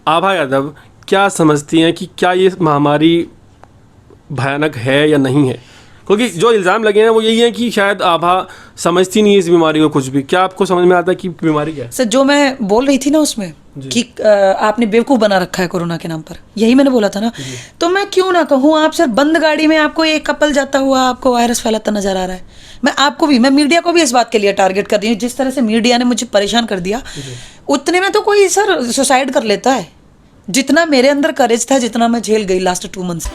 आभा यादव क्या समझती हैं कि क्या ये महामारी भयानक है या नहीं है? क्योंकि जो इल्ज़ाम लगे हैं वो यही है कि शायद आभा समझती नहीं है इस बीमारी को कुछ भी। क्या आपको समझ में आता है कि बीमारी क्या है? सर, जो मैं बोल रही थी ना उसमें कि आपने बेवकूफ़ बना रखा है कोरोना के नाम पर, यही मैंने बोला था ना। तो मैं क्यों ना कहूँ, आप सर बंद गाड़ी में आपको एक कपल जाता हुआ आपको वायरस फैलाता नजर आ रहा है। मैं मीडिया को भी इस बात के लिए टारगेट कर रही हूँ। जिस तरह से मीडिया ने मुझे परेशान कर दिया, उतने में तो कोई सर सुसाइड कर लेता है। जितना मेरे अंदर करेज था, जितना मैं झेल गई लास्ट 2 मंथ्स।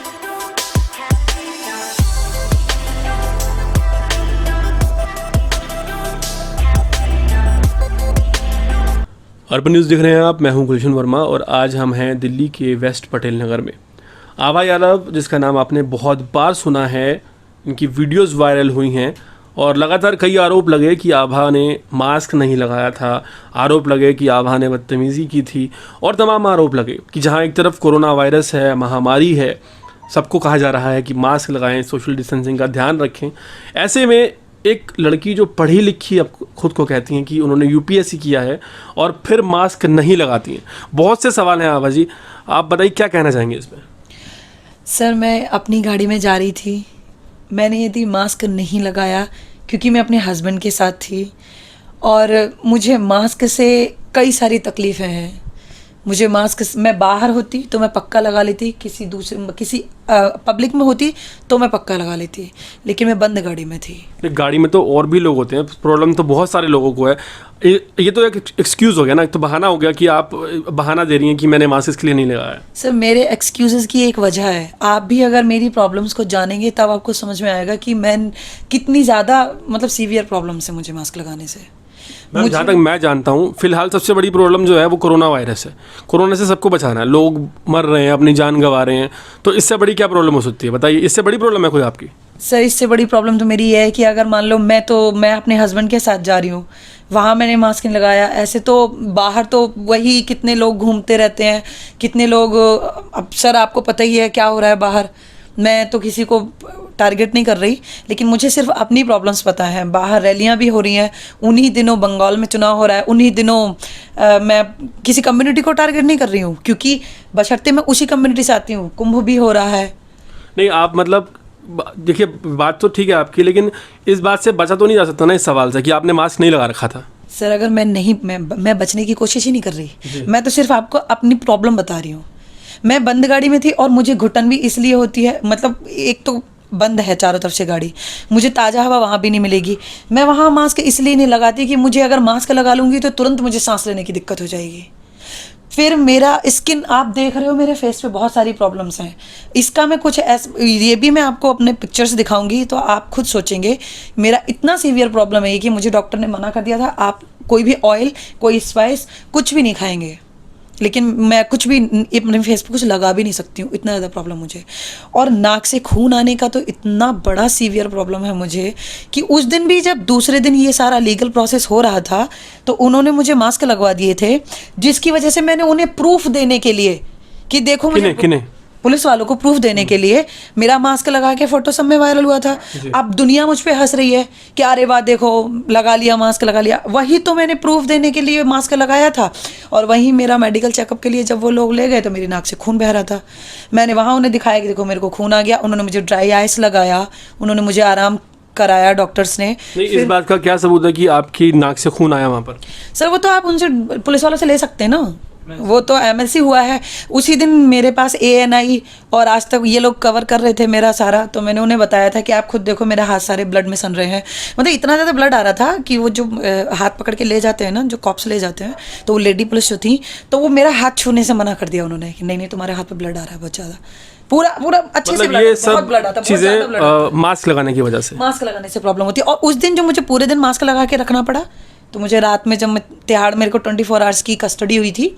अर्बन न्यूज़ देख रहे हैं आप, मैं हूं गुलशन वर्मा और आज हम हैं दिल्ली के वेस्ट पटेल नगर में। आभा यादव, जिसका नाम आपने बहुत बार सुना है, इनकी वीडियोस वायरल हुई हैं और लगातार कई आरोप लगे कि आभा ने मास्क नहीं लगाया था, आरोप लगे कि आभा ने बदतमीज़ी की थी और तमाम आरोप लगे कि जहां एक तरफ कोरोना वायरस है, महामारी है, सबको कहा जा रहा है कि मास्क लगाएं, सोशल डिस्टेंसिंग का ध्यान रखें। ऐसे में एक लड़की जो पढ़ी लिखी अब खुद को कहती हैं कि उन्होंने यूपीएससी किया है और फिर मास्क नहीं लगाती हैं। बहुत से सवाल हैं आभा जी, आप बताइए क्या कहना चाहेंगे इस पर? सर, मैं अपनी गाड़ी में जा रही थी, मैंने यदि मास्क नहीं लगाया क्योंकि मैं अपने हस्बैंड के साथ थी और मुझे मास्क से कई सारी तकलीफ़ें हैं। मुझे मास्क, मैं बाहर होती तो मैं पक्का लगा लेती, किसी पब्लिक में होती तो मैं पक्का लगा लेती, लेकिन मैं बंद गाड़ी में थी। गाड़ी में तो और भी लोग होते हैं, प्रॉब्लम तो बहुत सारे लोगों को है। ये तो एक एक्सक्यूज़ हो गया ना, एक तो बहाना हो गया कि आप बहाना दे रही हैं कि मैंने मास्क इसके लिए नहीं लगाया। सर, मेरे एक्सक्यूज़ेस की एक वजह है। आप भी अगर मेरी प्रॉब्लम्स को जानेंगे तब आपको समझ में आएगा कि मैं कितनी ज़्यादा सीवियर प्रॉब्लम्स है मुझे मास्क लगाने से। जहाँ तक मैं जानता हूँ फिलहाल सबसे बड़ी प्रॉब्लम जो है वो कोरोना वायरस है। कोरोना से सबको बचाना है, लोग मर रहे हैं, अपनी जान गंवा रहे हैं, तो इससे बड़ी क्या प्रॉब्लम हो सकती है? बताइए, इससे बड़ी प्रॉब्लम है कोई आपकी? सर, इससे बड़ी प्रॉब्लम तो मेरी ये है कि अगर मान लो मैं अपने हस्बैंड के साथ जा रही हूँ, वहाँ मैंने मास्क नहीं लगाया। ऐसे तो बाहर तो वही कितने लोग घूमते रहते हैं, कितने लोग, अब सर आपको पता ही है क्या हो रहा है बाहर। मैं तो किसी को टारगेट नहीं कर रही, लेकिन मुझे सिर्फ अपनी प्रॉब्लम्स पता है। बाहर रैलियां भी हो रही हैं, उन्हीं दिनों बंगाल में चुनाव हो रहा है, उन्हीं दिनों मैं किसी कम्युनिटी को टारगेट नहीं कर रही हूँ, क्योंकि बशर्ते मैं उसी कम्युनिटी से आती हूँ। कुंभ भी हो रहा है। नहीं, आप देखिए, बात तो ठीक है आपकी, लेकिन इस बात से बचा तो नहीं जा सकता ना इस सवाल से कि आपने मास्क नहीं लगा रखा था। सर, अगर मैं बचने की कोशिश ही नहीं कर रही, मैं तो सिर्फ आपको अपनी प्रॉब्लम बता रही हूँ। मैं बंद गाड़ी में थी और मुझे घुटन भी इसलिए होती है, एक तो बंद है चारों तरफ से गाड़ी, मुझे ताज़ा हवा वहाँ भी नहीं मिलेगी। मैं वहाँ मास्क इसलिए नहीं लगाती कि मुझे अगर मास्क लगा लूँगी तो तुरंत मुझे सांस लेने की दिक्कत हो जाएगी। फिर मेरा स्किन, आप देख रहे हो मेरे फेस पे बहुत सारी प्रॉब्लम्स हैं। इसका मैं कुछ ये भी मैं आपको अपने पिक्चर्स दिखाऊंगी तो आप खुद सोचेंगे। मेरा इतना सीवियर प्रॉब्लम है कि मुझे डॉक्टर ने मना कर दिया था, आप कोई भी ऑयल, कोई स्पाइस, कुछ भी नहीं खाएंगे, लेकिन मैं कुछ भी अपने फेस पे कुछ लगा भी नहीं सकती हूँ, इतना ज़्यादा प्रॉब्लम मुझे। और नाक से खून आने का तो इतना बड़ा सीवियर प्रॉब्लम है मुझे कि उस दिन भी, जब दूसरे दिन ये सारा लीगल प्रोसेस हो रहा था, तो उन्होंने मुझे मास्क लगवा दिए थे, जिसकी वजह से मैंने उन्हें प्रूफ देने के लिए कि देखो मुझे, किन्हें? पुलिस वालों को प्रूफ देने के लिए मेरा मास्क लगा के फोटो सब में वायरल हुआ था। अब दुनिया मुझ पे हंस रही है कि अरे वाह, देखो लगा लिया, मास्क लगा लिया। वही तो मैंने प्रूफ देने के लिए मास्क लगाया था। और वहीं मेरा मेडिकल चेकअप के लिए जब वो लोग ले गए तो मेरी नाक से खून बह रहा था। मैंने वहाँ उन्हें दिखाया कि देखो मेरे को खून आ गया। उन्होंने मुझे ड्राई आइस लगाया, उन्होंने मुझे आराम कराया डॉक्टर्स ने। इस बात का क्या सबूत है कि आपकी नाक से खून आया वहाँ पर? सर, वो तो आप उनसे, पुलिस वालों से ले सकते हैं ना, वो तो MLC हुआ है। उसी दिन मेरे पास ANI और आज तक ये लोग कवर कर रहे थे मेरा सारा, तो मैंने उन्हें बताया था कि आप खुद देखो मेरा हाथ सारे ब्लड में सन रहे हैं। इतना ज़्यादा ब्लड आ रहा था कि वो जो हाथ पकड़ के ले जाते हैं ना, जो कॉप्स ले जाते हैं, तो वो लेडी पुलिस जो थी, तो वो मेरा हाथ छूने से मना कर दिया उन्होंने कि नहीं तुम्हारे हाथ पे ब्लड आ रहा है बहुत ज़्यादा, पूरा अच्छे से ये सब चीज़ें मास्क लगाने की वजह से, मास्क लगाने से प्रॉब्लम होती है। और उस दिन जो मुझे पूरे दिन मास्क लगा के रखना पड़ा, तो मुझे रात में, जब मैं तिहाड़, मेरे को 24 आवर्स की कस्टडी हुई थी,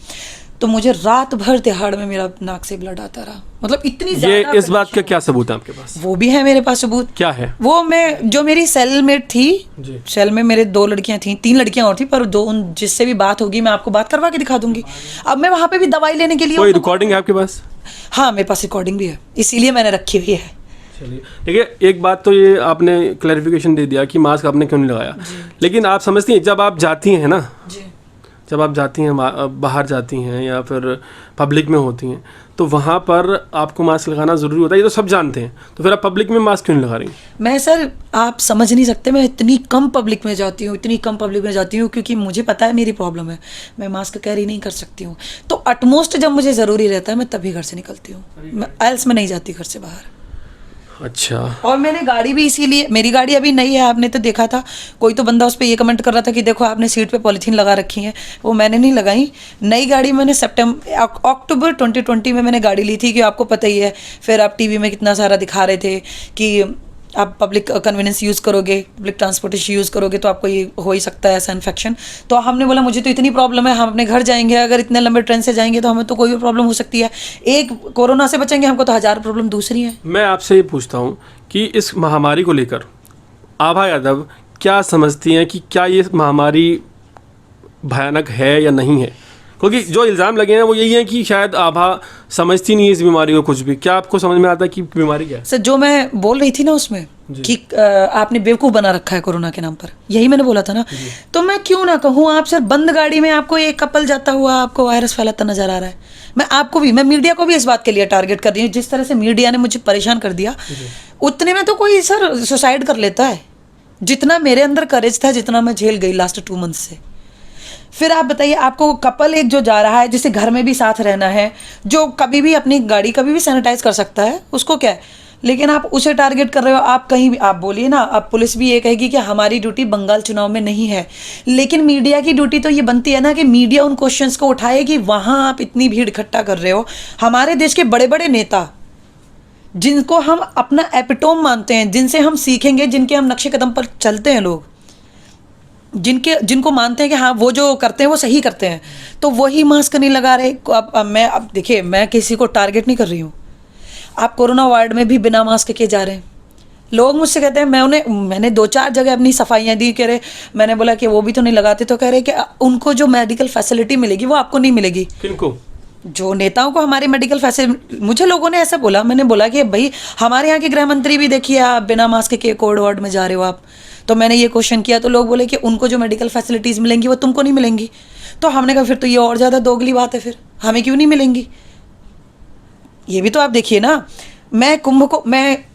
तो मुझे रात भर तिहाड़ में मेरा नाक से ब्लड आता रहा। इतनी ज्यादा। ये इस बात का क्या सबूत है आपके पास? वो भी है मेरे पास सबूत। क्या है वो? जो मेरी सेलमेट थी, सेल में मेरे 2 लड़कियां थी, 3 लड़कियां और थी, पर जिससे भी बात होगी मैं आपको बात करवा के दिखा दूंगी। अब मैं वहां पे भी दवाई लेने के लिए, कोई रिकॉर्डिंग है आपके पास? हाँ, मेरे पास रिकॉर्डिंग भी है, इसीलिए मैंने रखी हुई है। चलिए, देखिए, एक बात तो ये आपने क्लैरिफिकेशन दे दिया कि मास्क आपने क्यों नहीं लगाया, लेकिन आप समझती हैं जब आप जाती हैं ना, जब आप जाती हैं बाहर जाती हैं या फिर पब्लिक में होती हैं, तो वहाँ पर आपको मास्क लगाना ज़रूरी होता है, ये तो सब जानते हैं, तो फिर आप पब्लिक में मास्क क्यों नहीं लगा रही? मैं सर, आप समझ नहीं सकते, मैं इतनी कम पब्लिक में जाती हूँ, इतनी कम पब्लिक में जाती हूँ क्योंकि मुझे पता है मेरी प्रॉब्लम है, मैं मास्क कैरी नहीं कर सकती हूँ। तो अटमोस्ट जब मुझे ज़रूरी रहता है मैं तभी घर से निकलती हूँ, मैं एल्स में नहीं जाती घर से बाहर। अच्छा। और मैंने गाड़ी भी इसीलिए, मेरी गाड़ी अभी नई है, आपने तो देखा था, कोई तो बंदा उस पर ये कमेंट कर रहा था कि देखो आपने सीट पे पॉलीथीन लगा रखी है, वो मैंने नहीं लगाई। नई गाड़ी मैंने अक्टूबर 2020 में मैंने गाड़ी ली थी, कि आपको पता ही है, फिर आप टीवी में कितना सारा दिखा रहे थे कि आप पब्लिक कन्वीनियंस यूज़ करोगे, पब्लिक ट्रांसपोर्टेशन यूज़ करोगे तो आपको ये हो ही सकता है ऐसा इन्फेक्शन। तो हमने बोला मुझे तो इतनी प्रॉब्लम है, हम अपने घर जाएंगे, अगर इतने लंबे ट्रेन से जाएंगे तो हमें तो कोई भी प्रॉब्लम हो सकती है, एक कोरोना से बचेंगे, हमको तो 1000 प्रॉब्लम दूसरी है। मैं आपसे ये पूछता हूँ कि इस महामारी को लेकर आभा यादव क्या समझती हैं कि क्या ये महामारी भयानक है या नहीं है? क्योंकि जो इल्ज़ाम लगे हैं वो यही है कि शायद आभा समझती नहीं है इस बीमारी को कुछ भी। क्या आपको समझ में आता है कि बीमारी क्या है? सर, जो मैं बोल रही थी ना उसमें कि आपने बेवकूफ़ बना रखा है कोरोना के नाम पर, यही मैंने बोला था ना। तो मैं क्यों ना कहूँ, आप सर बंद गाड़ी में आपको एक कपल जाता हुआ आपको वायरस फैलाता नजर आ रहा है। मैं मीडिया को भी इस बात के लिए टारगेट कर रही हूँ, जिस तरह से मीडिया ने मुझे परेशान कर दिया, उतने में तो कोई सर सुसाइड कर लेता है। जितना मेरे अंदर करेज था, जितना मैं झेल गई लास्ट 2 मंथ से। फिर आप बताइए, आपको कपल एक जो जा रहा है, जिसे घर में भी साथ रहना है, जो कभी भी अपनी गाड़ी कभी भी सैनिटाइज कर सकता है, उसको क्या है, लेकिन आप उसे टारगेट कर रहे हो। आप कहीं भी आप बोलिए ना, अब पुलिस भी ये कहेगी कि हमारी ड्यूटी बंगाल चुनाव में नहीं है, लेकिन मीडिया की ड्यूटी तो ये बनती है ना कि मीडिया उन क्वेश्चंस को उठाए कि वहाँ आप इतनी भीड़ इकट्ठा कर रहे हो। हमारे देश के बड़े बड़े नेता, जिनको हम अपना एपिटोम मानते हैं, जिनसे हम सीखेंगे, जिनके हम नक्शे कदम पर चलते हैं, लोग जिनको मानते हैं कि हाँ वो जो करते हैं वो सही करते हैं, तो वही मास्क नहीं लगा रहे। अब देखिए, मैं किसी को टारगेट नहीं कर रही हूँ। आप कोरोना वार्ड में भी बिना मास्क के जा रहे हैं, लोग मुझसे कहते हैं, मैंने 2-4 जगह अपनी सफाइयाँ दी, कह रहे, मैंने बोला कि वो भी तो नहीं लगाते, तो कह रहे कि उनको जो मेडिकल फैसिलिटी मिलेगी वो आपको नहीं मिलेगी। किनको? जो नेताओं को हमारी मेडिकल फैसिलिटी, मुझे लोगों ने ऐसा बोला, मैंने बोला कि भाई हमारे यहाँ के गृह मंत्री भी देखिए, आप बिना मास्क के कोविड वार्ड में जा रहे हो आप। तो मैंने ये क्वेश्चन किया, तो लोग बोले कि उनको जो मेडिकल फैसिलिटीज़ मिलेंगी वो तुमको नहीं मिलेंगी। तो हमने कहा फिर तो ये और ज़्यादा दोगली बात है, फिर हमें क्यों नहीं मिलेंगी? ये भी तो आप देखिए ना,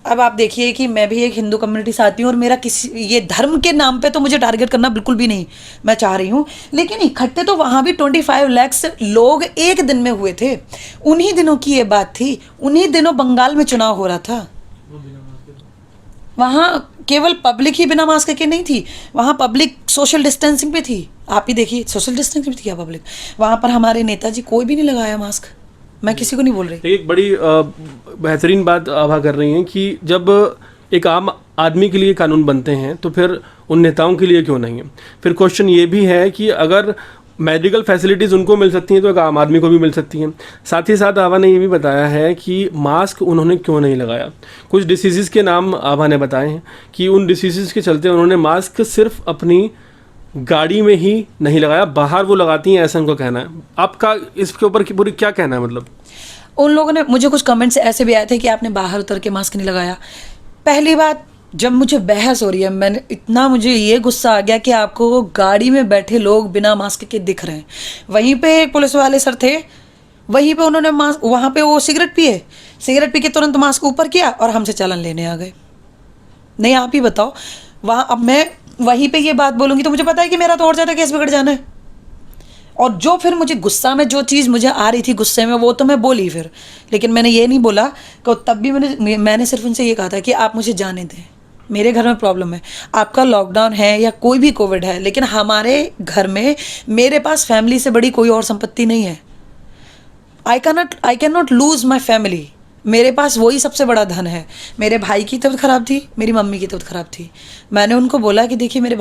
अब आप देखिए कि मैं भी एक हिंदू कम्युनिटी से आती हूँ, और मेरा किसी ये धर्म के नाम पे तो मुझे टारगेट करना बिल्कुल भी नहीं मैं चाह रही हूँ, लेकिन इकट्ठे तो वहाँ भी 25 लाख लोग एक दिन में हुए थे। उन्हीं दिनों की ये बात थी, उन्हीं दिनों बंगाल में चुनाव हो रहा था। वहाँ केवल पब्लिक ही बिना मास्क के नहीं थी, वहाँ पब्लिक सोशल डिस्टेंसिंग पे थी। आप ही देखिए, सोशल डिस्टेंसिंग पे थी क्या पब्लिक? वहाँ पर हमारे नेताजी कोई भी नहीं लगाया मास्क। मैं किसी को नहीं बोल रही। एक बड़ी बेहतरीन बात आभा कर रही हैं कि जब एक आम आदमी के लिए कानून बनते हैं तो फिर उन नेताओं के लिए क्यों नहीं है? फिर क्वेश्चन ये भी है कि अगर मेडिकल फैसिलिटीज़ उनको मिल सकती हैं तो एक आम आदमी को भी मिल सकती हैं। साथ ही साथ आभा ने ये भी बताया है कि मास्क उन्होंने क्यों नहीं लगाया। कुछ डिसीज़ के नाम आभा ने बताए हैं कि उन डिसीज़ के चलते उन्होंने मास्क सिर्फ अपनी गाड़ी में ही नहीं लगाया, बाहर वो लगाती हैं, ऐसा उनको कहना है। आपका इसके ऊपर की पूरी क्या कहना है? मतलब उन लोगों ने, मुझे कुछ कमेंट्स ऐसे भी आए थे कि आपने बाहर उतर के मास्क नहीं लगाया। पहली बात, जब मुझे बहस हो रही है, मुझे ये गुस्सा आ गया कि आपको गाड़ी में बैठे लोग बिना मास्क के दिख रहे हैं। वहीं पे एक पुलिस वाले सर थे, वहीं पे उन्होंने मास्क, वहाँ पे वो सिगरेट पी के तुरंत मास्क ऊपर किया और हमसे चालान लेने आ गए। नहीं, आप ही बताओ, वहाँ अब मैं वहीं पे ये बात बोलूँगी तो मुझे पता है कि मेरा तो और ज़्यादा केस बिगड़ जाना है। और जो फिर मुझे गुस्सा में जो चीज़ मुझे आ रही थी गुस्से में, वो तो मैं बोली फिर, लेकिन मैंने ये नहीं बोला कि तब भी मैंने सिर्फ उनसे ये कहा था कि आप मुझे जाने दें, मेरे घर में प्रॉब्लम है, आपका लॉकडाउन है या कोई भी कोविड है, लेकिन हमारे घर में, मेरे पास फैमिली से बड़ी कोई और संपत्ति नहीं है। I can not lose my family. मेरे पास वही सबसे बड़ा धन है। मेरे भाई की तबीयत ख़राब थी, मेरी मम्मी की तबीयत ख़राब थी। मैंने उनको बोला कि देखिए मेरे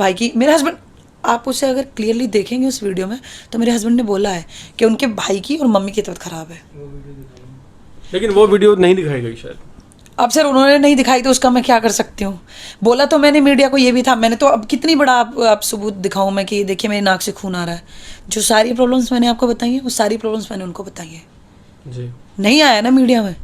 हस्बैंड, आप उसे अगर क्लियरली देखेंगे उस वीडियो में, तो मेरे हस्बैंड ने बोला है कि उनके भाई की और मम्मी की तबीयत ख़राब है। लेकिन वो वीडियो नहीं दिखाई गई शायद। अब सर उन्होंने नहीं दिखाई तो उसका मैं क्या कर सकती हूँ? बोला तो मैंने मीडिया को ये भी था। मैंने तो अब कितनी बड़ा आप सबूत दिखाऊँ मैं कि देखिए मेरी नाक से खून आ रहा है। जो सारी प्रॉब्लम्स मैंने आपको बताई हैं, वो सारी प्रॉब्लम्स मैंने उनको बताई हैं। जी, नहीं आया ना मीडिया में,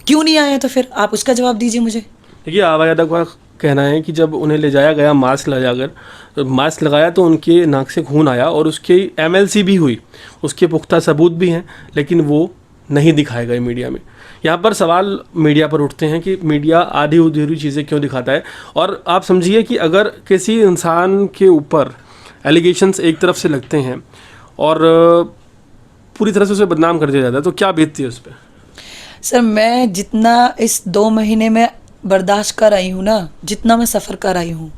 क्यों नहीं आया? तो फिर आप उसका जवाब दीजिए मुझे। देखिए, आभा यादव का कहना है कि जब उन्हें ले जाया गया मास्क लगाया तो उनके नाक से खून आया और उसकी MLC भी हुई, उसके पुख्ता सबूत भी हैं, लेकिन वो नहीं दिखाए गए मीडिया में। यहाँ पर सवाल मीडिया पर उठते हैं कि मीडिया आधी अधूरी चीज़ें क्यों दिखाता है। और आप समझिए कि अगर किसी इंसान के ऊपर एलिगेशंस एक तरफ से लगते हैं और पूरी तरह से उसे बदनाम कर दिया जाता है तो क्या बीतती है उस पर? सर मैं जितना इस 2 महीने में बर्दाश्त कर आई हूँ ना, जितना मैं सफ़र कर आई हूँ,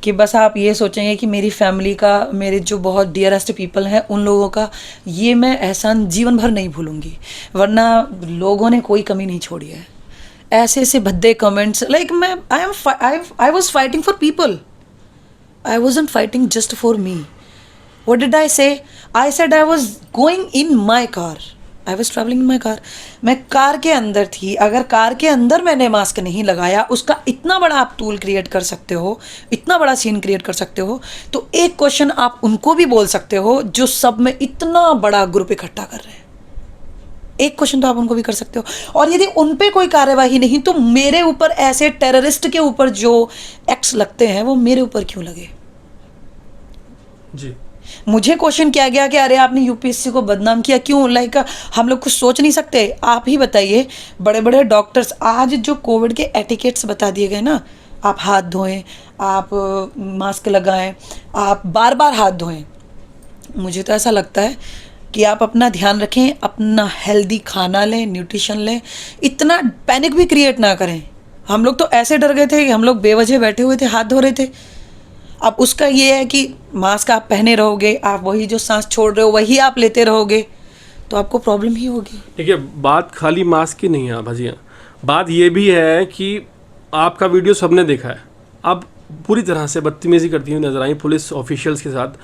कि बस आप ये सोचेंगे कि मेरी फैमिली का, मेरे जो बहुत डियरेस्ट पीपल हैं उन लोगों का ये मैं एहसान जीवन भर नहीं भूलूंगी। वरना लोगों ने कोई कमी नहीं छोड़ी है। ऐसे ऐसे भद्दे कमेंट्स, लाइक मैं I was fighting for people, I wasn't fighting just for me. What did I say? I said I was going in my car, I was travelling in my car. मैं car के अंदर थी। अगर car के अंदर मैंने mask नहीं लगाया, उसका इतना बड़ा आप टूल क्रिएट कर सकते हो, इतना बड़ा सीन क्रिएट कर सकते हो, तो एक क्वेश्चन आप उनको भी बोल सकते हो जो सब में इतना बड़ा ग्रुप इकट्ठा कर रहे हैं। एक क्वेश्चन तो आप उनको भी कर सकते हो। और यदि उन पे कोई कार्यवाही नहीं तो मेरे ऊपर, ऐसे टेररिस्ट के ऊपर जो एक्ट्स लगते हैं वो मेरे ऊपर क्यों लगे? जी, मुझे क्वेश्चन किया गया कि अरे आपने यूपीएससी को बदनाम किया क्यों? लाइक हम लोग कुछ सोच नहीं सकते? आप ही बताइए, बड़े बड़े डॉक्टर्स, आज जो कोविड के एटिकेट्स बता दिए गए ना, आप हाथ धोएं, आप मास्क लगाएं, आप बार बार हाथ धोएं। मुझे तो ऐसा लगता है कि आप अपना ध्यान रखें, अपना हेल्दी खाना लें, न्यूट्रिशन लें, इतना पैनिक भी क्रिएट ना करें। हम लोग तो ऐसे डर गए थे कि हम लोग बेवजह बैठे हुए थे, हाथ धो रहे थे। अब उसका ये है कि मास्क आप पहने रहोगे, आप वही जो सांस छोड़ रहे हो वही आप लेते रहोगे, तो आपको प्रॉब्लम ही होगी। देखिए, बात खाली मास्क की नहीं है भाजिया, बात ये भी है कि आपका वीडियो सबने देखा है। अब पूरी तरह से बदतमीज़ी करती हुई नजर आई पुलिस ऑफिशियल्स के साथ,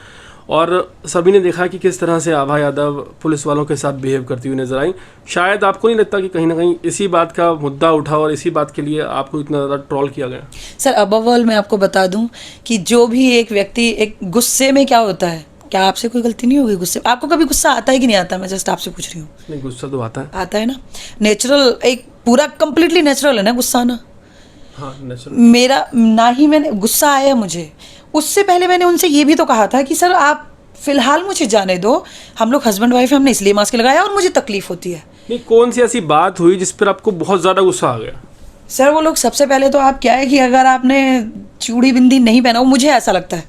और सभी ने देखा कि किस तरह से आभा यादव पुलिस वालों के साथ बिहेव करती हुई नजर आई। शायद आपको नहीं लगता कि कहीं ना कहीं इसी बात का मुद्दा उठा और इसी बात के लिए आपको इतना ज़्यादा ट्रोल किया गया? सर अबव ऑल मैं आपको बता दूं कि जो भी एक व्यक्ति एक गुस्से में, क्या होता है, क्या आपसे कोई गलती नहीं होगी गुस्से? आपको कभी गुस्सा आता है कि नहीं आता? मैं जस्ट आपसे पूछ रही हूँ। नहीं, गुस्सा तो आता है ना, नेचुरल, एक पूरा कंप्लीटली नेचुरल है ना गुस्सा आना। हाँ, नेचुरल। मेरा ना ही मैंने गुस्सा आया मुझे, उससे पहले मैंने उनसे ये भी तो कहा था कि सर आप फिलहाल मुझे जाने दो, हम लोग हस्बैंड वाइफ हैं, हमने इसलिए मास्क लगाया और मुझे तकलीफ होती है। नहीं, कौन सी ऐसी बात हुई जिस पर आपको बहुत ज़्यादा गुस्सा आ गया? सर वो लोग, सबसे पहले तो आप क्या है कि अगर आपने चूड़ी बिंदी नहीं पहना हो, मुझे ऐसा लगता है,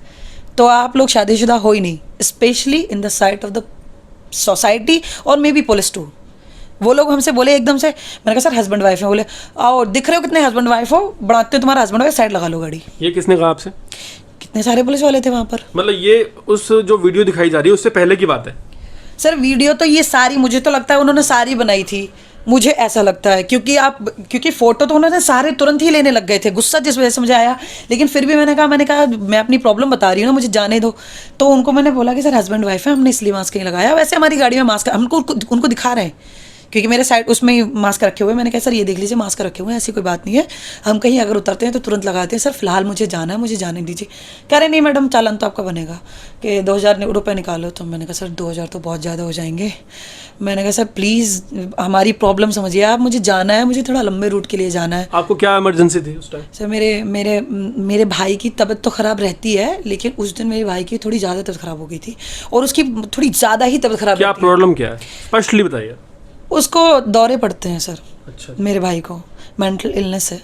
तो आप लोग शादीशुदा हो ही नहीं, specially in the site of the society और मे बी पुलिस टू। वो लोग हमसे बोले एकदम से, मैंने कहा सर हस्बैंड वाइफ है। बोले आओ, दिख रहे हो कितने हस्बैंड वाइफ हो, बढ़ाते हो तुम्हारा हस्बैंड वाइफ, साइड लगा लो गाड़ी। ये किसने कहा आपसे? कितने सारे पुलिस वाले थे वहाँ पर। मतलब ये उस जो वीडियो दिखाई जा रही है उससे पहले की बात है? सर वीडियो तो ये सारी, मुझे तो लगता है उन्होंने सारी बनाई थी, मुझे ऐसा लगता है, क्योंकि फोटो तो उन्होंने सारे तुरंत ही लेने लग गए थे, गुस्सा जिस वजह से मुझे आया। लेकिन फिर भी मैंने कहा मैं अपनी प्रॉब्लम बता रही हूँ ना, मुझे जाने दो। तो उनको मैंने बोला कि सर हस्बैंड वाइफ है, हमने इसलिए मास्क नहीं लगाया। वैसे हमारी गाड़ी में मास्क हमको उनको दिखा रहे हैं, क्योंकि मेरे साइड उसमें ही मास्क रखे हुए हैं। मैंने कहा सर ये देख लीजिए मास्क रखे हुए हैं, ऐसी कोई बात नहीं है, हम कहीं अगर उतरते हैं तो तुरंत लगाते हैं। सर फिलहाल मुझे जाना है, मुझे जाने दीजिए। कह रहे नहीं मैडम, चालान तो आपका बनेगा कि 2000 रुपये निकालो। तो मैंने कहा सर 2000 तो बहुत ज़्यादा हो जाएंगे। मैंने कहा सर प्लीज़ हमारी प्रॉब्लम समझिए आप, मुझे जाना है, मुझे थोड़ा लंबे रूट के लिए जाना है। आपको क्या इमरजेंसी थी उस टाइम? सर मेरे भाई की तबीयत तो ख़राब रहती है, लेकिन उस दिन मेरे भाई की थोड़ी ज़्यादा तबीयत ख़राब हो गई थी, और उसकी थोड़ी ज़्यादा ही तबीयत ख़राब। क्या प्रॉब्लम क्या है, स्पष्टली बताइए। उसको दौरे पड़ते हैं सर। अच्छा। मेरे भाई को मेंटल इलनेस है,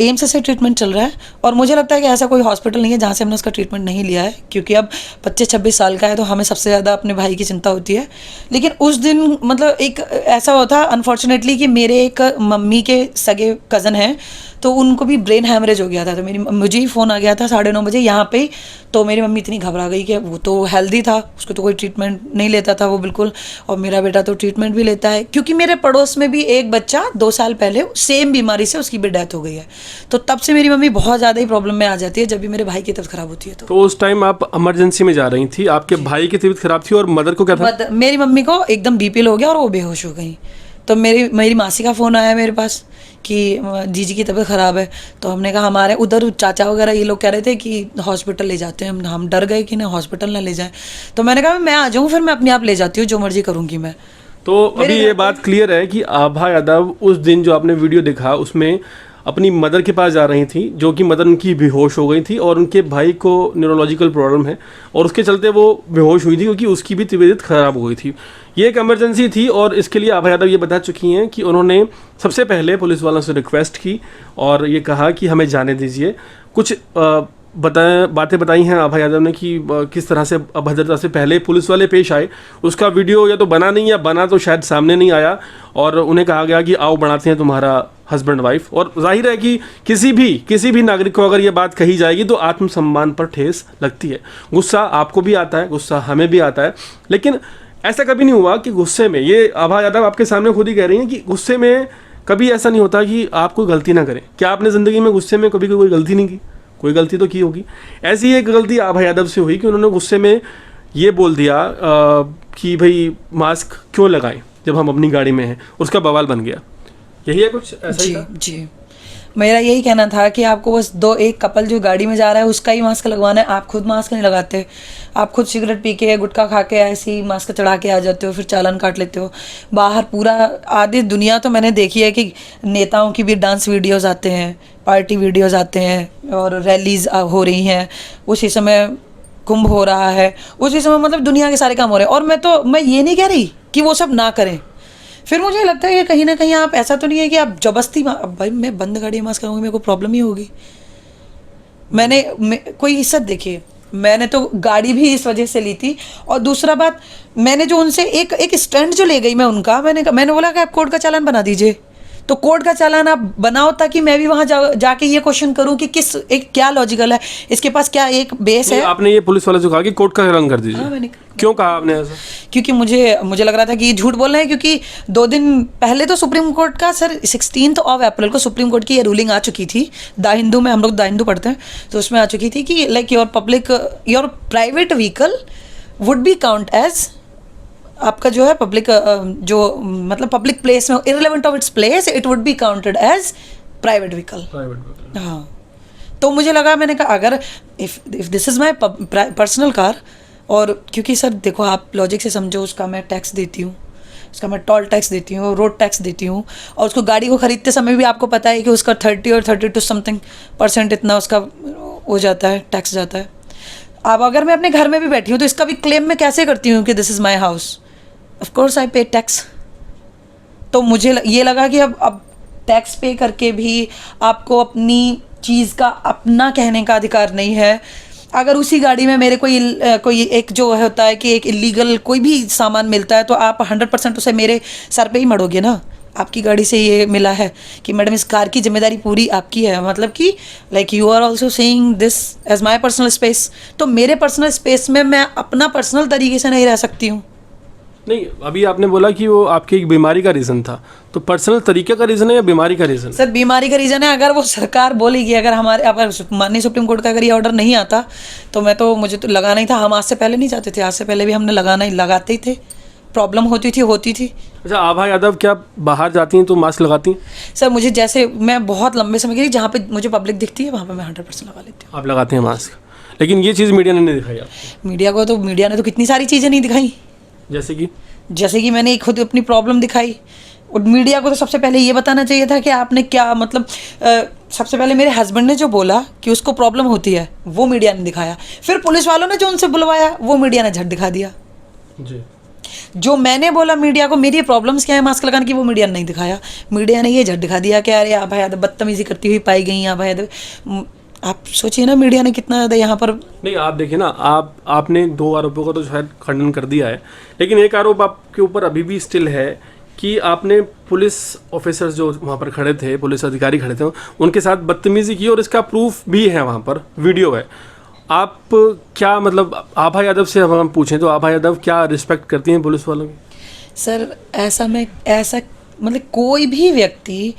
एम्स से ट्रीटमेंट चल रहा है, और मुझे लगता है कि ऐसा कोई हॉस्पिटल नहीं है जहाँ से हमने उसका ट्रीटमेंट नहीं लिया है, क्योंकि अब 25-26 साल का है, तो हमें सबसे ज़्यादा अपने भाई की चिंता होती है। लेकिन उस दिन मतलब एक ऐसा होता अनफॉर्चुनेटली कि मेरे एक मम्मी के सगे कज़न हैं, तो उनको भी ब्रेन हैमरेज हो गया था। तो मुझे ही फ़ोन आ गया था 9:30 बजे यहाँ पे। तो मेरी मम्मी इतनी घबरा गई कि वो तो हेल्दी था, उसको तो कोई ट्रीटमेंट नहीं लेता था वो बिल्कुल, और मेरा बेटा तो ट्रीटमेंट भी लेता है, क्योंकि मेरे पड़ोस में भी एक बच्चा 2 साल पहले सेम बीमारी से उसकी भी डेथ हो गई है। तो तब से मेरी मम्मी बहुत ज़्यादा ही प्रॉब्लम में आ जाती है जब भी मेरे भाई की तबीयत खराब होती है। तो उस टाइम आप इमरजेंसी में जा रही थी, आपके भाई की तबीयत खराब थी, और मदर को क्या था? मेरी मम्मी को एकदम बीपीएल हो गया और वो बेहोश हो गई। तो मेरी मासी का फ़ोन आया मेरे पास कि जीजी की तबीयत ख़राब है। तो हमने कहा, हमारे उधर चाचा वगैरह ये लोग कह रहे थे कि हॉस्पिटल ले जाते हैं, हम डर गए कि ना हॉस्पिटल ना ले जाएं। तो मैंने कहा मैं आ जाऊँ, फिर मैं अपने आप ले जाती हूँ, जो मर्जी करूँगी मैं। तो अभी ये बात क्लियर है कि आभा यादव उस दिन जो आपने वीडियो देखा उसमें अपनी मदर के पास जा रही थी, जो कि मदर उनकी बेहोश हो गई थी और उनके भाई को न्यूरोलॉजिकल प्रॉब्लम है और उसके चलते वो बेहोश हुई थी क्योंकि उसकी भी तबीयत ख़राब हो गई थी। ये एक इमरजेंसी थी और इसके लिए आभा यादव ये बता चुकी हैं कि उन्होंने सबसे पहले पुलिस वालों से रिक्वेस्ट की और ये कहा कि हमें जाने दीजिए। कुछ बातें बताई हैं आभा यादव ने कि किस तरह से अभद्रता से पहले पुलिस वाले पेश आए। उसका वीडियो या तो बना नहीं या बना तो शायद सामने नहीं आया और उन्हें कहा गया कि आओ बढ़ाते हैं तुम्हारा हस्बैंड वाइफ। और जाहिर है कि किसी भी नागरिक को अगर ये बात कही जाएगी तो आत्मसम्मान पर ठेस लगती है। गुस्सा आपको भी आता है, गुस्सा हमें भी आता है, लेकिन ऐसा कभी नहीं हुआ कि गुस्से में, ये आभा यादव आपके सामने खुद ही कह रही हैं कि गुस्से में कभी ऐसा नहीं होता कि आप कोई गलती ना करें। क्या आपने ज़िंदगी में गुस्से में कभी कोई गलती नहीं की? कोई गलती तो की होगी। ऐसी एक गलती आभा यादव से हुई कि उन्होंने गुस्से में ये बोल दिया कि भाई मास्क क्यों लगाएं जब हम अपनी गाड़ी में हैं। उसका बवाल बन गया। यही है कुछ ऐसा ही था? जी, मेरा यही कहना था कि आपको बस एक कपल जो गाड़ी में जा रहा है उसका ही मास्क लगवाना है। आप खुद मास्क नहीं लगाते, आप खुद सिगरेट पी के गुटखा खा के ऐसे ही मास्क चढ़ा के आ जाते हो, फिर चालान काट लेते हो। बाहर पूरा आधी दुनिया तो मैंने देखी है कि नेताओं की भी डांस वीडियोस आते हैं, पार्टी वीडियोस आते हैं और रैलीज हो रही हैं, उसी समय कुंभ हो रहा है, उसी समय मतलब दुनिया के सारे काम हो रहे हैं। और मैं ये नहीं कह रही कि वो सब ना करें। फिर मुझे लगता है कि कहीं ना कहीं आप ऐसा तो नहीं है कि आप जबरदस्ती, भाई मैं बंद गाड़ी में मास्क लगाऊंगी, मेरे को प्रॉब्लम ही होगी। कोई इज्जत देखिए, मैंने तो गाड़ी भी इस वजह से ली थी। और दूसरा बात, मैंने जो उनसे एक स्टैंड जो ले गई मैं उनका, मैंने बोला कि आप कोर्ट का चालान बना दीजिए। तो कोर्ट का चालान आप बनाओ ताकि मैं भी वहां जाके ये क्वेश्चन करूं कि क्या लॉजिकल है, इसके पास क्या एक बेस है। आपने ये पुलिस वाले से कहा कि कोर्ट का चालान कर दीजिए? हाँ, मैंने क्यों कहा आपने ऐसा? क्योंकि मुझे लग रहा था कि ये झूठ बोल रहे हैं। क्योंकि 2 दिन पहले तो सुप्रीम कोर्ट का 16 ऑफ अप्रैल को सुप्रीम कोर्ट की ये रूलिंग आ चुकी थी। द हिंदू में हम लोग द हिंदू पढ़ते हैं, तो उसमें आ चुकी थी कि like your private vehicle would be count as, आपका जो है पब्लिक जो मतलब पब्लिक प्लेस में irrelevant of its place, it would be counted as private vehicle. हाँ, तो मुझे लगा, मैंने कहा अगर if this is my personal car, और क्योंकि सर देखो आप लॉजिक से समझो, उसका मैं टैक्स देती हूँ, उसका मैं टोल टैक्स देती हूँ, रोड टैक्स देती हूँ, और उसको गाड़ी को ख़रीदते समय भी आपको पता है कि उसका 30 और 32 समथिंग % इतना उसका हो जाता है, टैक्स जाता है। अब अगर मैं अपने घर में भी बैठी हूँ तो इसका भी क्लेम मैं कैसे करती हूँ कि this is my house? Of course I पे टैक्स। तो मुझे ये लगा कि अब टैक्स पे करके भी आपको अपनी चीज़ का अपना कहने का अधिकार नहीं है। अगर उसी गाड़ी में मेरे कोई एक जो होता है कि एक इलीगल कोई भी सामान मिलता है तो आप 100% उसे मेरे सर पे ही मढ़ोगे ना। आपकी गाड़ी से ये मिला है कि मैडम इस कार की जिम्मेदारी पूरी आपकी है, मतलब कि like you are also saying this as my personal space. तो मेरे पर्सनल स्पेस में मैं अपना पर्सनल तरीके से नहीं रह सकती हूँ। नहीं, अभी आपने बोला कि वो आपकी एक बीमारी का रीज़न था, तो पर्सनल तरीके का रीज़न है या बीमारी का रीज़न? सर बीमारी का रीज़न है। अगर वो सरकार बोलेगी, अगर माननीय सुप्रीम कोर्ट का अगर ये ऑर्डर नहीं आता तो मुझे तो लगाना ही था। हम आज से पहले नहीं चाहते थे, आज से पहले भी हमने लगाते ही थे, प्रॉब्लम होती थी। अच्छा, आभा यादव क्या बाहर जाती हैं तो मास्क लगाती हैं? सर मुझे जैसे मैं बहुत लंबे समय के लिए जहाँ पे मुझे पब्लिक दिखती है वहाँ पे मैं 100% लगा लेती हूँ। आप लगाते हैं मास्क, लेकिन ये चीज़ मीडिया ने नहीं दिखाई आपको? मीडिया ने तो कितनी सारी चीज़ें नहीं दिखाई। जैसे कि मैंने खुद अपनी प्रॉब्लम दिखाई, और मीडिया को तो सबसे पहले ये बताना चाहिए था कि आपने क्या मतलब सबसे पहले मेरे हस्बैंड ने जो बोला कि उसको प्रॉब्लम होती है वो मीडिया ने दिखाया। फिर पुलिस वालों ने जो उनसे बुलवाया वो मीडिया ने झट दिखा दिया जी। जो मैंने बोला मीडिया को मेरी प्रॉब्लम्स क्या है मास्क लगाने की, वो मीडिया ने नहीं दिखाया। मीडिया ने ये झट दिखा दिया कि अरे आभा यादव बदतमीजी करती हुई पाई गई। आभा यादव, आप सोचिए ना मीडिया ने कितना ज़्यादा यहाँ पर। नहीं, आप देखिए ना, आपने 2 आरोपों का तो शायद खंडन कर दिया है, लेकिन एक आरोप आपके ऊपर अभी भी स्टिल है कि आपने पुलिस ऑफिसर्स जो वहाँ पर खड़े थे, पुलिस अधिकारी खड़े थे, उनके साथ बदतमीजी की, और इसका प्रूफ भी है, वहाँ पर वीडियो है। आप क्या मतलब आभा यादव से हम पूछें तो आभा यादव क्या रिस्पेक्ट करती हैं पुलिस वालों की? सर ऐसा मतलब कोई भी व्यक्ति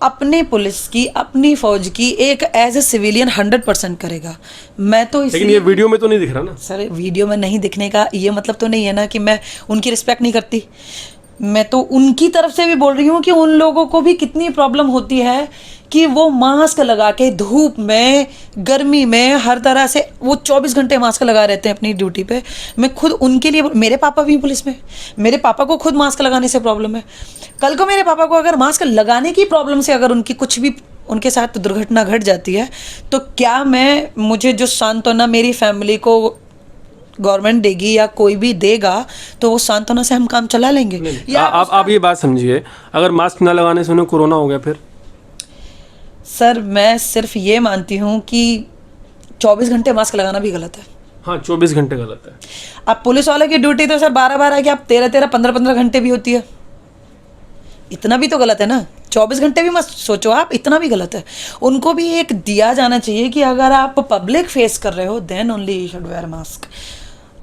अपने पुलिस की, अपनी फौज की एक एज ए सिविलियन 100% करेगा। मैं तो लेकिन ये वीडियो में तो नहीं दिख रहा ना सर। वीडियो में नहीं दिखने का ये मतलब तो नहीं है ना कि मैं उनकी रिस्पेक्ट नहीं करती। मैं तो उनकी तरफ से भी बोल रही हूँ कि उन लोगों को भी कितनी प्रॉब्लम होती है कि वो मास्क लगा के धूप में, गर्मी में, हर तरह से वो 24 घंटे मास्क लगा रहते हैं अपनी ड्यूटी पे। मैं खुद उनके लिए, मेरे पापा भी पुलिस में, मेरे पापा को खुद मास्क लगाने से प्रॉब्लम है। कल को मेरे पापा को अगर मास्क लगाने की प्रॉब्लम से अगर उनकी कुछ भी उनके साथ तो दुर्घटना घट जाती है, तो क्या मुझे जो सांत्वना मेरी फैमिली को गवर्नमेंट देगी या कोई भी देगा, तो वो सांत्वना से हम काम चला लेंगे। आप ये बात समझिए, अगर मास्क ना लगाने से उन्हें कोरोना हो गया फिर? सर मैं सिर्फ ये मानती हूँ कि 24 घंटे मास्क लगाना भी गलत है। हाँ, 24 घंटे गलत है। अब पुलिस वाले की ड्यूटी तो सर 12-12 की, आप 13-13, 15-15 घंटे भी होती है, इतना भी तो गलत है ना। 24 घंटे भी मत सोचो आप, इतना भी गलत है। उनको भी एक दिया जाना चाहिए कि अगर आप पब्लिक फेस कर रहे हो then only you should wear mask,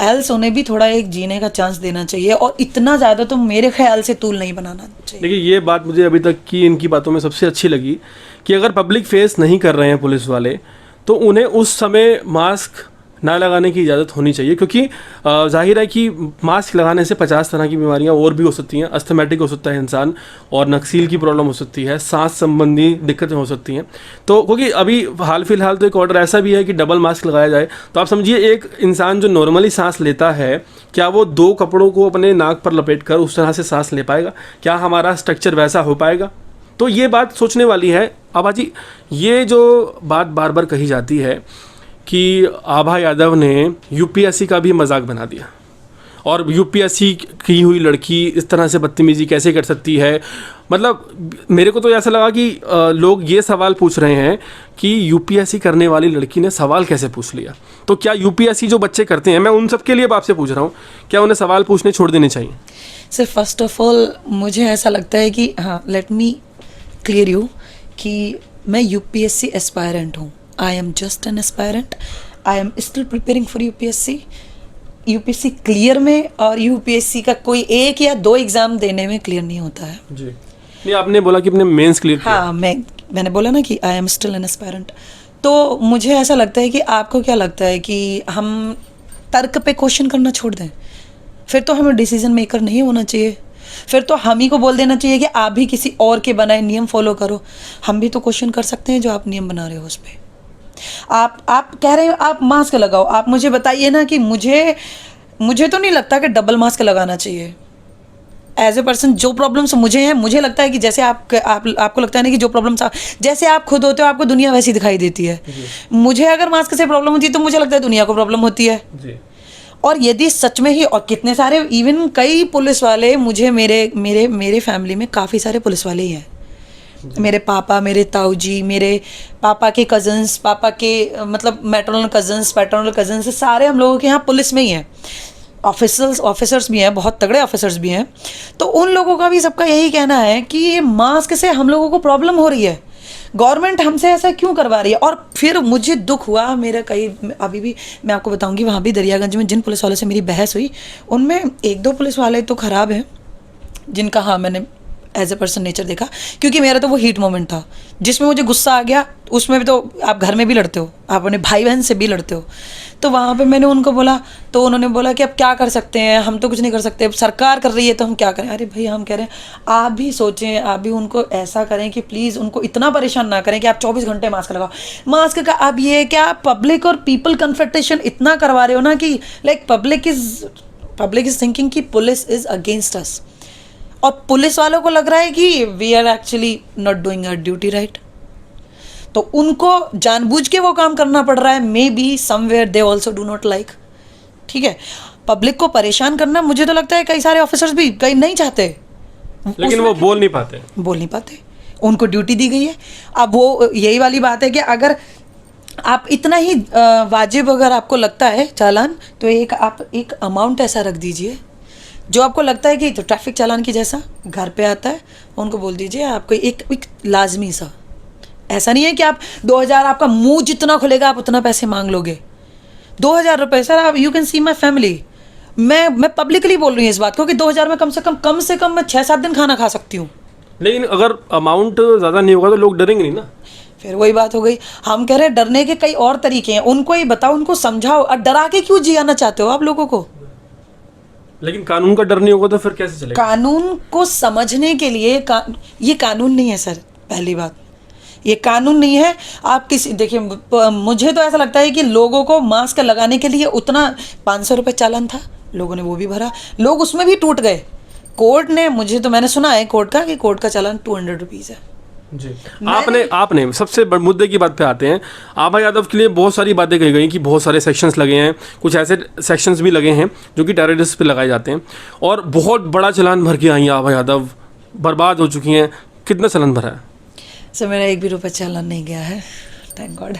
else उन्हें भी थोड़ा एक जीने का चांस देना चाहिए, और इतना ज़्यादा तो मेरे ख्याल से तूल नहीं बनाना चाहिए। देखिए, ये बात मुझे अभी तक की इनकी बातों में सबसे अच्छी लगी कि अगर पब्लिक फेस नहीं कर रहे हैं पुलिस वाले, तो उन्हें उस समय मास्क ना लगाने की इजाज़त होनी चाहिए, क्योंकि जाहिर है कि मास्क लगाने से 50 तरह की बीमारियां और भी हो सकती हैं। अस्थमेटिक हो सकता है इंसान, और नक्सील की प्रॉब्लम हो सकती है, सांस संबंधी दिक्कतें हो सकती हैं। तो क्योंकि अभी हाल फिलहाल तो एक ऑर्डर ऐसा भी है कि डबल मास्क लगाया जाए, तो आप समझिए एक इंसान जो नॉर्मली सांस लेता है, क्या वो 2 कपड़ों को अपने नाक पर लपेट कर उस तरह से सांस ले पाएगा? क्या हमारा स्ट्रक्चर वैसा हो पाएगा? तो ये बात सोचने वाली है। आभा जी, ये जो बात बार बार कही जाती है कि आभा यादव ने यूपीएससी का भी मजाक बना दिया, और यूपीएससी की हुई लड़की इस तरह से बदतमीजी कैसे कर सकती है। मतलब मेरे को तो ऐसा लगा कि लोग ये सवाल पूछ रहे हैं कि यूपीएससी करने वाली लड़की ने सवाल कैसे पूछ लिया। तो क्या यूपीएससी जो बच्चे करते हैं, मैं उन सब के लिए आपसे पूछ रहा हूँ, क्या उन्हें सवाल पूछने छोड़ देने चाहिए? सर फर्स्ट ऑफ ऑल मुझे ऐसा लगता है कि हाँ, लेट मी क्लियर यू कि मैं यूपीएससी एस्पायरेंट हूँ। I am just an aspirant, I am still preparing for UPSC clear में, और यूपीएससी का कोई 1 या 2 एग्ज़ाम देने में क्लियर नहीं होता है जी। नहीं, आपने बोला कि अपने मेंस क्लियर किया। हाँ, मैंने बोला ना कि I am still an aspirant. तो मुझे ऐसा लगता है कि आपको क्या लगता है कि हम तर्क पे क्वेश्चन करना छोड़ दें? फिर तो हमें डिसीजन मेकर नहीं होना चाहिए, फिर तो हम ही को बोल देना चाहिए कि आप भी किसी और के बनाए नियम फॉलो करो। हम भी तो क्वेश्चन कर सकते हैं जो आप नियम बना रहे हो उस पर। आप कह रहे हो आप मास्क लगाओ, आप मुझे बताइए ना कि मुझे तो नहीं लगता कि डबल मास्क लगाना चाहिए। एज ए पर्सन जो प्रॉब्लम्स मुझे हैं, मुझे लगता है कि जैसे आपको लगता है ना कि जो प्रॉब्लम्स जैसे आप खुद होते हो आपको दुनिया वैसी दिखाई देती है। मुझे अगर मास्क से प्रॉब्लम होती है तो मुझे लगता है दुनिया को प्रॉब्लम होती है जी। और यदि सच में ही, और कितने सारे इवन कई पुलिस वाले, मुझे मेरे फैमिली में काफ़ी सारे पुलिस वाले ही हैं। मेरे पापा, मेरे ताऊ जी, मेरे पापा के कज़न्स, पापा के मतलब मैटरनल कज़न्स, पैटर्नल कज़न्स, सारे हम लोगों के यहाँ पुलिस में ही हैं। ऑफिसर्स भी हैं, बहुत तगड़े ऑफिसर्स भी हैं। तो उन लोगों का भी सबका यही कहना है कि ये मास्क से हम लोगों को प्रॉब्लम हो रही है, गवर्नमेंट हमसे ऐसा क्यों करवा रही है। और फिर मुझे दुख हुआ, मेरा अभी भी मैं आपको बताऊंगी, वहाँ भी दरियागंज में जिन पुलिस वालों से मेरी बहस हुई, उनमें 1-2 पुलिस वाले तो ख़राब हैं, जिनका हाँ मैंने एज ए पर्सन नेचर देखा, क्योंकि मेरा तो वो हीट मोमेंट था जिसमें मुझे गुस्सा आ गया। उसमें भी तो आप घर में भी लड़ते हो, आप अपने भाई बहन से भी लड़ते हो। तो वहाँ पे मैंने उनको बोला, तो उन्होंने बोला कि अब क्या कर सकते हैं, हम तो कुछ नहीं कर सकते, सरकार कर रही है तो हम क्या करें। अरे भाई, हम कह रहे हैं आप भी सोचें, आप भी उनको ऐसा करें कि प्लीज़ उनको इतना परेशान ना करें कि आप 24 घंटे मास्क लगाओ। मास्क का अब ये क्या, पब्लिक और पीपल कन्फ्रंटेशन इतना करवा रहे हो ना कि लाइक पब्लिक इज थिंकिंग कि पुलिस इज अगेंस्ट अस, और पुलिस वालों को लग रहा है कि we are actually not doing our duty right. तो उनको जानबूझ के वो काम करना पड़ रहा है, may be somewhere they also do not like. ठीक है, पब्लिक को परेशान करना मुझे तो लगता है कई सारे ऑफिसर्स भी कई नहीं चाहते, लेकिन वो बोल नहीं पाते, उनको ड्यूटी दी गई है। अब वो यही वाली बात है कि अगर आप इतना ही वाजिब अगर आपको लगता है चालान, तो आप एक अमाउंट ऐसा रख दीजिए जो आपको लगता है कि तो ट्रैफिक चालान की जैसा घर पे आता है, उनको बोल दीजिए आपको एक लाजमी सा। ऐसा नहीं है कि आप 2000 आपका मुंह जितना खुलेगा आप उतना पैसे मांग लोगे। 2000 रुपये सर, आप you can see my family, मैं पब्लिकली बोल रही हूँ इस बात को कि 2000 में कम से कम मैं 6-7 दिन खाना खा सकती हूँ। लेकिन अगर अमाउंट ज़्यादा नहीं होगा तो लोग डरेंगे नहीं ना। फिर वही बात हो गई, हम कह रहे हैं डरने के कई और तरीके हैं, उनको ही बताओ, उनको समझाओ। और डरा के क्यों जियाना चाहते हो आप लोगों को? लेकिन कानून का डर नहीं होगा तो फिर कैसे चलेगा? कानून को समझने के लिए ये कानून नहीं है सर, पहली बात ये कानून नहीं है। आप देखिए, मुझे तो ऐसा लगता है कि लोगों को मास्क लगाने के लिए उतना 500 रुपये चालान था, लोगों ने वो भी भरा, लोग उसमें भी टूट गए। कोर्ट ने, मैंने सुना है कोर्ट का कि कोर्ट का चालान 200 रुपीज़ है। जी। आपने सबसे बड़े मुद्दे की बात पे आते हैं। आभा यादव के लिए बहुत सारी बातें कही गई कि बहुत सारे सेक्शंस लगे हैं, कुछ ऐसे सेक्शंस भी लगे हैं जो कि टेररिस्ट पे लगाए जाते हैं, और बहुत बड़ा चालान भर के आई हैं आभा यादव, बर्बाद हो चुकी हैं। कितना चालान भरा है? सर मेरा 1 भी रुपया चालान नहीं गया है, थैंक गॉड।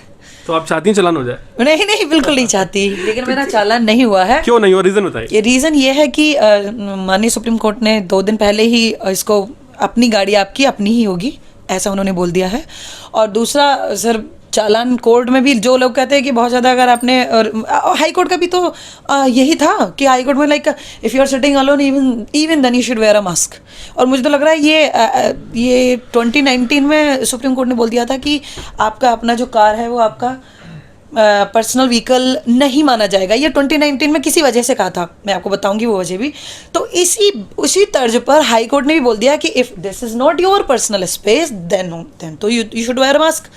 तो आप चाहती हैं चालान हो जाए? नहीं नहीं, बिल्कुल नहीं चाहती, लेकिन मेरा चालान नहीं हुआ है। क्यों नहीं हुआ, रीज़न बताइए। ये रीज़न ये है कि माननीय सुप्रीम कोर्ट ने 2 दिन पहले ही इसको अपनी गाड़ी आपकी अपनी ही होगी ऐसा उन्होंने बोल दिया है। और दूसरा सर, चालान कोर्ट में भी जो लोग कहते हैं कि बहुत ज़्यादा अगर आपने, हाई कोर्ट का भी तो यही था कि हाई कोर्ट में like if you are sitting alone even then you should wear a mask. और मुझे तो लग रहा है ये 2019 में सुप्रीम कोर्ट ने बोल दिया था कि आपका अपना जो कार है वो आपका पर्सनल व्हीकल नहीं माना जाएगा। ये 2019 में किसी वजह से कहा था, मैं आपको बताऊंगी वो वजह भी। तो उसी तर्ज पर हाई कोर्ट ने भी बोल दिया कि if this is not your personal space then तो you should wear a mask.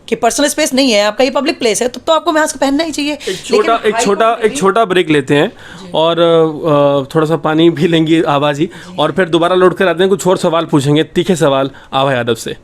कि पर्सनल स्पेस नहीं है आपका, ये पब्लिक प्लेस है, तो आपको मास्क पहनना ही चाहिए। एक छोटा ब्रेक लेते हैं और थोड़ा सा पानी भी लेंगे आभा जी, और फिर दोबारा लौट कर आते हैं, कुछ और सवाल पूछेंगे, तीखे सवाल आभा यादव से।